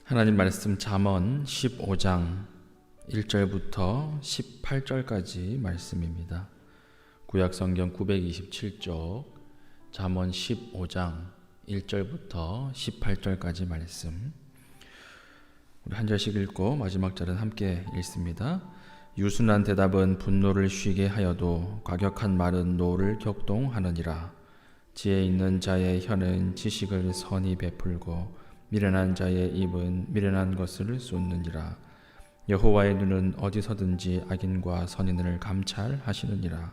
하나님 말씀 잠언 15장 1절부터 18절까지 말씀입니다. 구약성경 927쪽 잠언 15장 1절부터 18절까지 말씀. 우리 한 절씩 읽고 마지막 절은 함께 읽습니다. 유순한 대답은 분노를 쉬게 하여도 과격한 말은 노를 격동하느니라. 지혜 있는 자의 혀는 지식을 선히 베풀고 미련한 자의 입은 미련한 것을 쏟느니라. 여호와의 눈은 어디서든지 악인과 선인을 감찰하시느니라.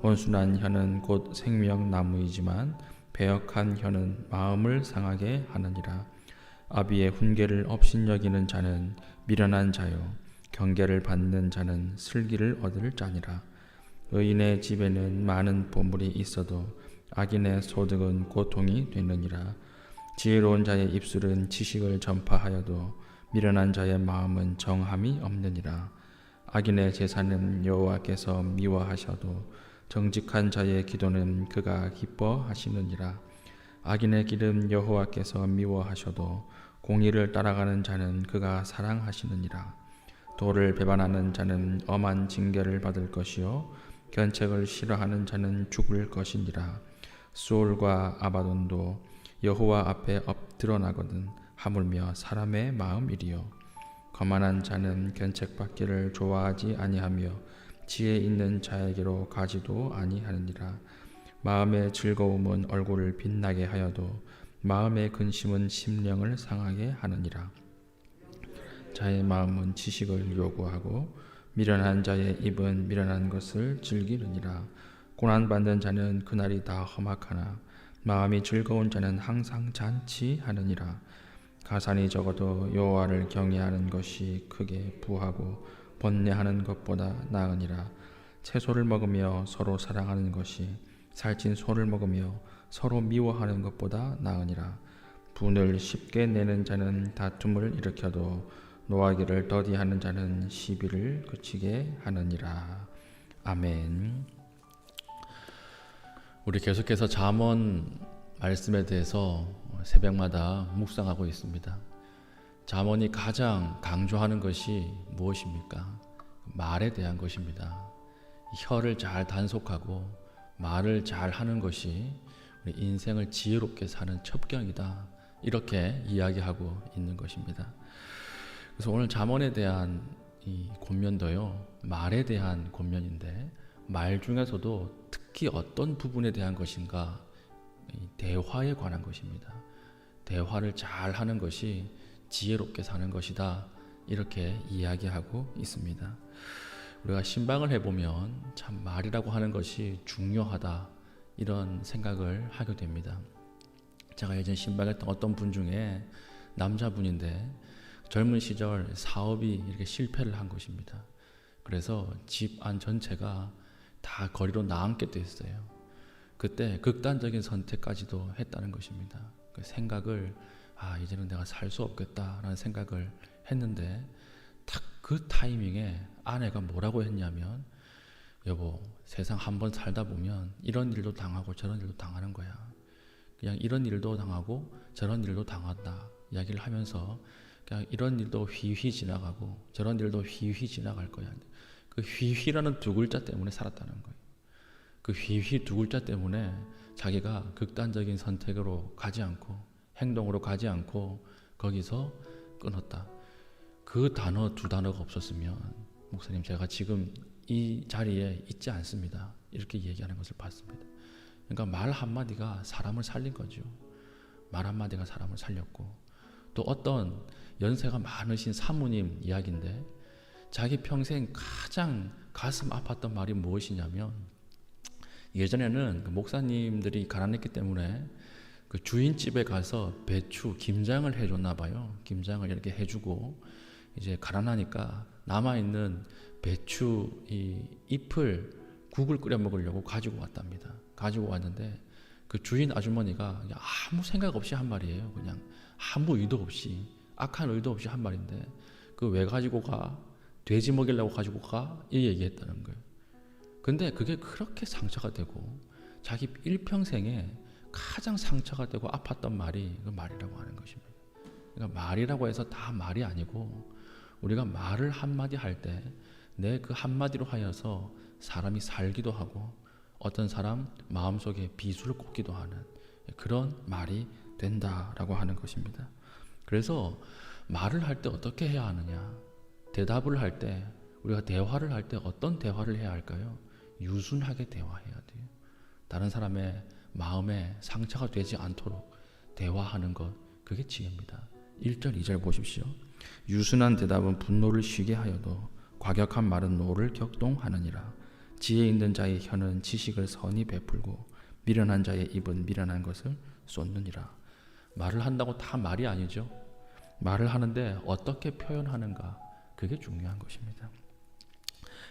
온순한 혀는 곧 생명나무이지만 배역한 혀는 마음을 상하게 하느니라. 아비의 훈계를 업신여기는 자는 미련한 자요 경계를 받는 자는 슬기를 얻을 자니라. 의인의 집에는 많은 보물이 있어도 악인의 소득은 고통이 되느니라. 지혜로운 자의 입술은 지식을 전파하여도 미련한 자의 마음은 정함이 없느니라. 악인의 제사는 여호와께서 미워하셔도 정직한 자의 기도는 그가 기뻐하시느니라. 악인의 길은 여호와께서 미워하셔도 공의를 따라가는 자는 그가 사랑하시느니라. 도를 배반하는 자는 엄한 징계를 받을 것이요 견책을 싫어하는 자는 죽을 것이니라. 수올과 아바돈도 여호와 앞에 엎드러나거든 하물며 사람의 마음이리요. 거만한 자는 견책받기를 좋아하지 아니하며 지혜 있는 자에게로 가지도 아니하느니라. 마음의 즐거움은 얼굴을 빛나게 하여도 마음의 근심은 심령을 상하게 하느니라. 자의 마음은 지식을 요구하고 미련한 자의 입은 미련한 것을 즐기느니라. 고난받는 자는 그날이 다 험악하나 마음이 즐거운 자는 항상 잔치하느니라. 가산이 적어도 여호와를 경외하는 것이 크게 부하고 번뇌하는 것보다 나으니라. 채소를 먹으며 서로 사랑하는 것이 살찐 소를 먹으며 서로 미워하는 것보다 나으니라. 분을 쉽게 내는 자는 다툼을 일으켜도 노하기를 더디하는 자는 시비를 그치게 하느니라. 아멘. 우리 계속해서 잠언 말씀에 대해서 새벽마다 묵상하고 있습니다. 잠언이 가장 강조하는 것이 무엇입니까? 말에 대한 것입니다. 혀를 잘 단속하고 말을 잘 하는 것이 우리 인생을 지혜롭게 사는 첩경이다. 이렇게 이야기하고 있는 것입니다. 그래서 오늘 잠언에 대한 이 권면도요, 말에 대한 권면인데 말 중에서도 특히 어떤 부분에 대한 것인가? 대화에 관한 것입니다. 대화를 잘 하는 것이 지혜롭게 사는 것이다. 이렇게 이야기하고 있습니다. 우리가 신방을 해보면 참 말이라고 하는 것이 중요하다. 이런 생각을 하게 됩니다. 제가 예전 신방했던 어떤 분 중에 남자분인데 젊은 시절 사업이 이렇게 실패를 한 것입니다. 그래서 집 안 전체가 다 거리로 나앉게 됐어요. 그때 극단적인 선택까지도 했다는 것입니다. 그 생각을 이제는 내가 살 수 없겠다라는 생각을 했는데 딱 그 타이밍에 아내가 뭐라고 했냐면 여보, 세상 한번 살다 보면 이런 일도 당하고 저런 일도 당하는 거야. 그냥 이런 일도 당하고 저런 일도 당한다 이야기를 하면서 그냥 이런 일도 휘휘 지나가고 저런 일도 휘휘 지나갈 거야. 그 휘휘라는 두 글자 때문에 살았다는 거예요. 그 휘휘 두 글자 때문에 자기가 극단적인 선택으로 가지 않고 행동으로 가지 않고 거기서 끊었다. 그 단어 두 단어가 없었으면 목사님 제가 지금 이 자리에 있지 않습니다. 이렇게 얘기하는 것을 봤습니다. 그러니까 말 한마디가 사람을 살린 거죠. 말 한마디가 사람을 살렸고 또 어떤 연세가 많으신 사모님 이야기인데 자기 평생 가장 가슴 아팠던 말이 무엇이냐면 예전에는 그 목사님들이 가난했기 때문에 그 주인집에 가서 배추, 김장을 해줬나 봐요. 김장을 이렇게 해주고 이제 가난하니까 남아있는 배추 이 잎을 국을 끓여 먹으려고 가지고 왔답니다. 가지고 왔는데 그 주인 아주머니가 그냥 아무 생각 없이 한 말이에요. 그냥 아무 의도 없이 악한 의도 없이 한 말인데 그 왜 가지고 가? 돼지 먹이려고 가지고 가? 이 얘기했다는 거예요. 근데 그게 그렇게 상처가 되고 자기 일평생에 가장 상처가 되고 아팠던 말이 그 말이라고 하는 것입니다. 그러니까 말이라고 해서 다 말이 아니고 우리가 말을 한마디 할 때 내 그 한마디로 하여서 사람이 살기도 하고 어떤 사람 마음속에 비수를 꽂기도 하는 그런 말이 된다라고 하는 것입니다. 그래서 말을 할 때 어떻게 해야 하느냐? 대답을 할 때, 우리가 대화를 할 때 어떤 대화를 해야 할까요? 유순하게 대화해야 돼요. 다른 사람의 마음에 상처가 되지 않도록 대화하는 것, 그게 지혜입니다. 1절, 2절 보십시오. 유순한 대답은 분노를 쉬게 하여도 과격한 말은 노를 격동하느니라. 지혜 있는 자의 혀는 지식을 선히 베풀고 미련한 자의 입은 미련한 것을 쏟느니라. 말을 한다고 다 말이 아니죠. 말을 하는데 어떻게 표현하는가, 그게 중요한 것입니다.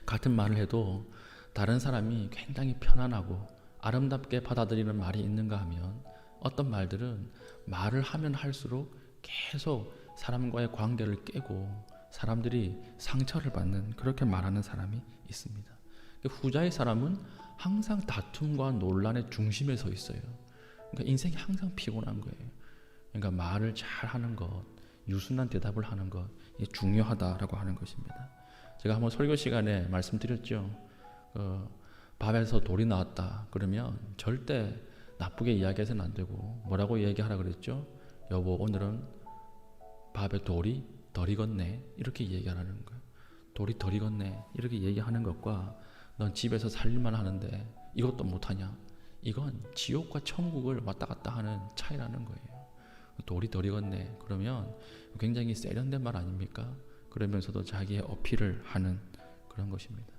같은 말을 해도 다른 사람이 굉장히 편안하고 아름답게 받아들이는 말이 있는가 하면 어떤 말들은 말을 하면 할수록 계속 사람과의 관계를 깨고 사람들이 상처를 받는, 그렇게 말하는 사람이 있습니다. 후자의 사람은 항상 다툼과 논란의 중심에 서 있어요. 그러니까 인생이 항상 피곤한 거예요. 그러니까 말을 잘 하는 것, 유순한 대답을 하는 것, 이게 중요하다라고 하는 것입니다. 제가 한번 설교 시간에 말씀드렸죠. 밥에서 돌이 나왔다 그러면 절대 나쁘게 이야기해서는 안 되고 뭐라고 얘기하라 그랬죠? 여보, 오늘은 밥에 돌이 덜 익었네, 이렇게 얘기하라는 거예요. 돌이 덜 익었네 이렇게 얘기하는 것과 넌 집에서 살림만 하는데 이것도 못하냐, 이건 지옥과 천국을 왔다 갔다 하는 차이라는 거예요. 돌이 덜 익었네 그러면 굉장히 세련된 말 아닙니까? 그러면서도 자기의 어필을 하는 그런 것입니다.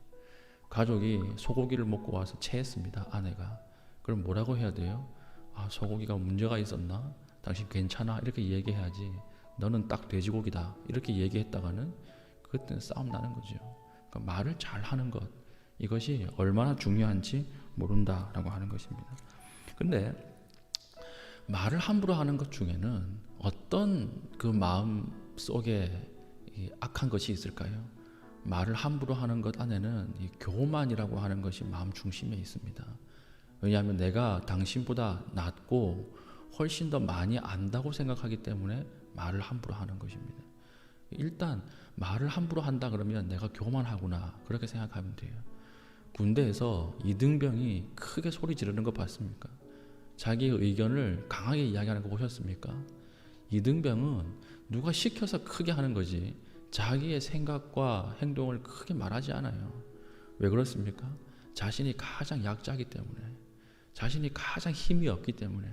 가족이 소고기를 먹고 와서 체했습니다. 아내가. 그럼 뭐라고 해야 돼요? 아, 소고기가 문제가 있었나? 당신 괜찮아? 이렇게 얘기해야지. 너는 딱 돼지고기다 이렇게 얘기했다가는 그때는 싸움 나는 거죠. 그러니까 말을 잘 하는 것, 이것이 얼마나 중요한지 모른다라고 하는 것입니다. 근데 말을 함부로 하는 것 중에는 어떤 그 마음 속에 악한 것이 있을까요? 말을 함부로 하는 것 안에는 이 교만이라고 하는 것이 마음 중심에 있습니다. 왜냐하면 내가 당신보다 낫고 훨씬 더 많이 안다고 생각하기 때문에 말을 함부로 하는 것입니다. 일단 말을 함부로 한다 그러면 내가 교만하구나, 그렇게 생각하면 돼요. 군대에서 이등병이 크게 소리 지르는 거 봤습니까? 자기의 의견을 강하게 이야기하는 거 보셨습니까? 이등병은 누가 시켜서 크게 하는 거지 자기의 생각과 행동을 크게 말하지 않아요. 왜 그렇습니까? 자신이 가장 약자이기 때문에, 자신이 가장 힘이 없기 때문에,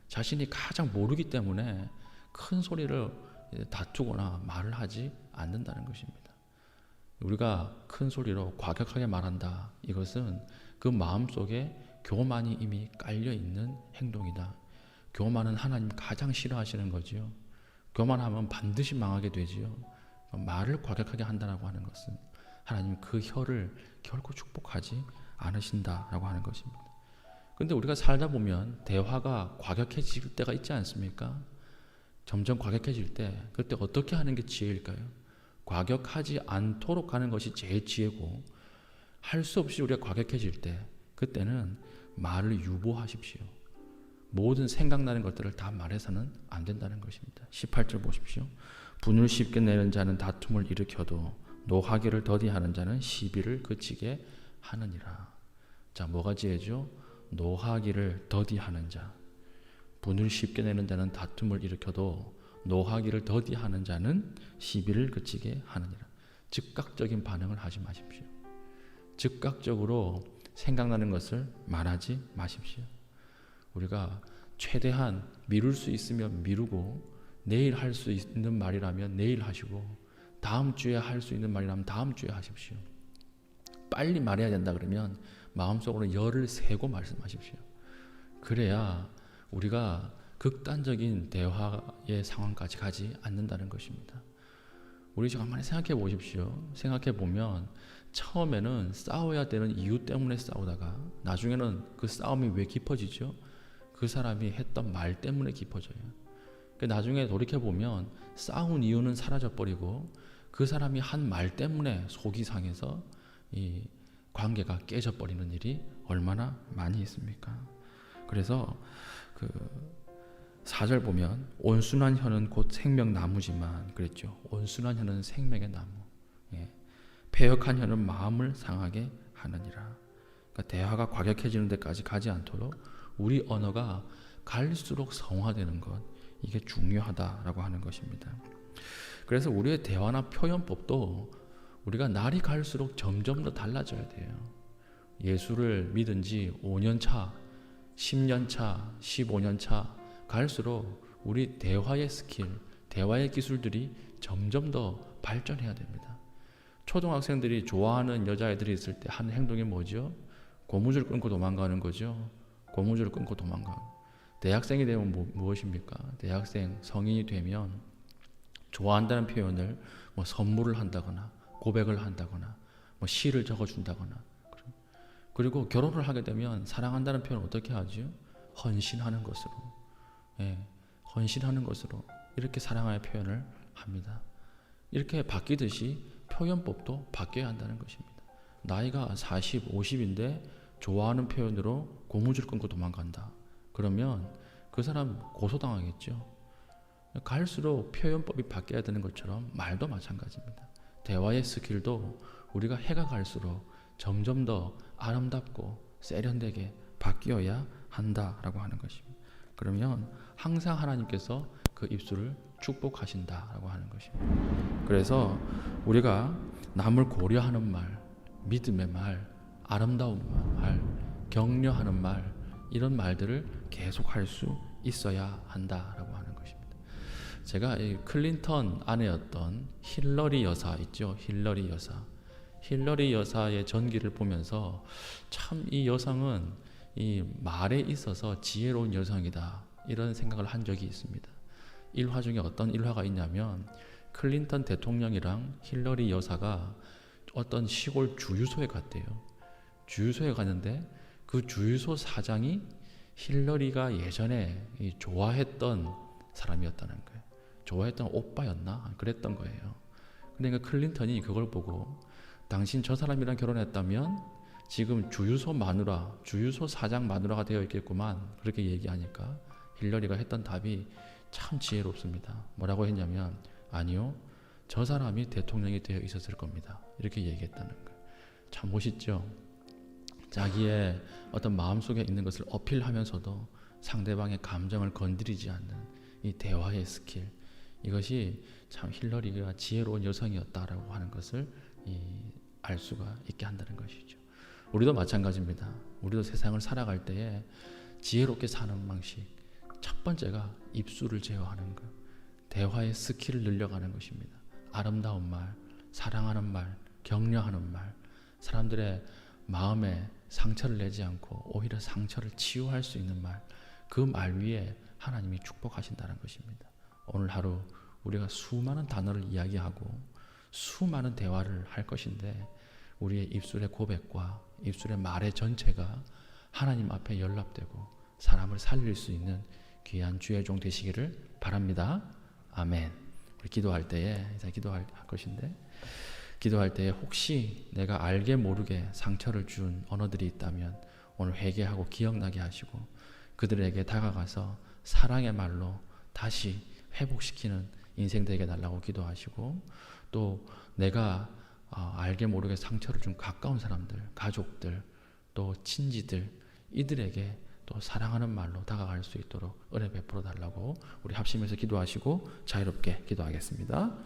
자신이 가장 모르기 때문에 큰 소리를 다투거나 말을 하지 않는다는 것입니다. 우리가 큰 소리로 과격하게 말한다, 이것은 그 마음속에 교만이 이미 깔려있는 행동이다. 교만은 하나님 가장 싫어하시는 거지요. 교만하면 반드시 망하게 되지요. 말을 과격하게 한다고 하는 것은 하나님 그 혀를 결코 축복하지 않으신다라고 하는 것입니다. 그런데 우리가 살다 보면 대화가 과격해질 때가 있지 않습니까? 점점 과격해질 때 그때 어떻게 하는 게 지혜일까요? 과격하지 않도록 하는 것이 제일 지혜고, 할 수 없이 우리가 과격해질 때 그때는 말을 유보하십시오. 모든 생각나는 것들을 다 말해서는 안 된다는 것입니다. 18절 보십시오. 분을 쉽게 내는 자는 다툼을 일으켜도 노하기를 더디하는 자는 시비를 그치게 하느니라. 자, 뭐가 지혜죠? 노하기를 더디하는 자. 분을 쉽게 내는 자는 다툼을 일으켜도 노하기를 더디하는 자는 시비를 그치게 하느니라. 즉각적인 반응을 하지 마십시오. 즉각적으로 생각나는 것을 말하지 마십시오. 우리가 최대한 미룰 수 있으면 미루고, 내일 할 수 있는 말이라면 내일 하시고, 다음 주에 할 수 있는 말이라면 다음 주에 하십시오. 빨리 말해야 된다 그러면 마음속으로 열을 세고 말씀하십시오. 그래야 우리가 극단적인 대화의 상황까지 가지 않는다는 것입니다. 우리 지금 한번 생각해 보십시오. 생각해 보면 처음에는 싸워야 되는 이유 때문에 싸우다가 나중에는 그 싸움이 왜 깊어지죠? 그 사람이 했던 말 때문에 깊어져요. 나중에 돌이켜 보면 싸운 이유는 사라져 버리고 그 사람이 한 말 때문에 속이 상해서 이 관계가 깨져 버리는 일이 얼마나 많이 있습니까? 그래서 4절 보면 온순한 혀는 곧 생명나무지만 그랬죠. 온순한 혀는 생명의 나무. 예. 패역한 혀는 마음을 상하게 하느니라. 그러니까 대화가 과격해지는 데까지 가지 않도록 우리 언어가 갈수록 성화되는 것, 이게 중요하다라고 하는 것입니다. 그래서 우리의 대화나 표현법도 우리가 날이 갈수록 점점 더 달라져야 돼요. 예수를 믿은 지 5년 차, 10년 차, 15년 차 갈수록 우리 대화의 스킬, 대화의 기술들이 점점 더 발전해야 됩니다. 초등학생들이 좋아하는 여자애들이 있을 때 하는 행동이 뭐죠? 고무줄 끊고 도망가는 거죠. 고무줄을 끊고 도망가. 대학생이 되면 무엇입니까? 대학생, 성인이 되면 좋아한다는 표현을 뭐 선물을 한다거나 고백을 한다거나 뭐 시를 적어준다거나, 그리고 결혼을 하게 되면 사랑한다는 표현을 어떻게 하죠? 헌신하는 것으로. 예, 헌신하는 것으로 이렇게 사랑의 표현을 합니다. 이렇게 바뀌듯이 표현법도 바뀌어야 한다는 것입니다. 나이가 40, 50인데 좋아하는 표현으로 고무줄 끊고 도망간다. 그러면 그 사람 고소당하겠죠. 갈수록 표현법이 바뀌어야 되는 것처럼 말도 마찬가지입니다. 대화의 스킬도 우리가 해가 갈수록 점점 더 아름답고 세련되게 바뀌어야 한다라고 하는 것입니다. 그러면 항상 하나님께서 그 입술을 축복하신다라고 하는 것입니다. 그래서 우리가 남을 고려하는 말, 믿음의 말, 아름다운 말, 격려하는 말, 이런 말들을 계속할 수 있어야 한다라고 하는 것입니다. 제가 이 클린턴 아내였던 힐러리 여사 있죠. 힐러리 여사. 힐러리 여사의 전기를 보면서 참 이 여성은 이 말에 있어서 지혜로운 여성이다, 이런 생각을 한 적이 있습니다. 일화 중에 어떤 일화가 있냐면 클린턴 대통령이랑 힐러리 여사가 어떤 시골 주유소에 갔대요. 주유소에 갔는데 그 주유소 사장이 힐러리가 예전에 좋아했던 사람이었다는 거예요. 좋아했던 오빠였나? 그랬던 거예요. 그러니까 클린턴이 그걸 보고 당신 저 사람이랑 결혼했다면 지금 주유소 마누라, 주유소 사장 마누라가 되어 있겠구만, 그렇게 얘기하니까 힐러리가 했던 답이 참 지혜롭습니다. 뭐라고 했냐면, 아니요, 저 사람이 대통령이 되어 있었을 겁니다, 이렇게 얘기했다는 거예요. 참 멋있죠. 자기의 어떤 마음속에 있는 것을 어필하면서도 상대방의 감정을 건드리지 않는 이 대화의 스킬, 이것이 참 힐러리가 지혜로운 여성이었다라고 하는 것을 알 수가 있게 한다는 것이죠. 우리도 마찬가지입니다. 우리도 세상을 살아갈 때에 지혜롭게 사는 방식, 첫 번째가 입술을 제어하는 것, 대화의 스킬을 늘려가는 것입니다. 아름다운 말, 사랑하는 말, 격려하는 말, 사람들의 마음에 상처를 내지 않고 오히려 상처를 치유할 수 있는 말, 그 말 위에 하나님이 축복하신다는 것입니다. 오늘 하루 우리가 수많은 단어를 이야기하고 수많은 대화를 할 것인데 우리의 입술의 고백과 입술의 말의 전체가 하나님 앞에 연락되고 사람을 살릴 수 있는 귀한 주의 종 되시기를 바랍니다. 아멘. 우리 기도할 때에 이제 기도할 것인데, 기도할 때에 혹시 내가 알게 모르게 상처를 준 언어들이 있다면 오늘 회개하고 기억나게 하시고 그들에게 다가가서 사랑의 말로 다시 회복시키는 인생 되게 달라고 기도하시고, 또 내가 알게 모르게 상처를 준 가까운 사람들, 가족들, 또 친지들, 이들에게 또 사랑하는 말로 다가갈 수 있도록 은혜 베풀어 달라고 우리 합심해서 기도하시고 자유롭게 기도하겠습니다.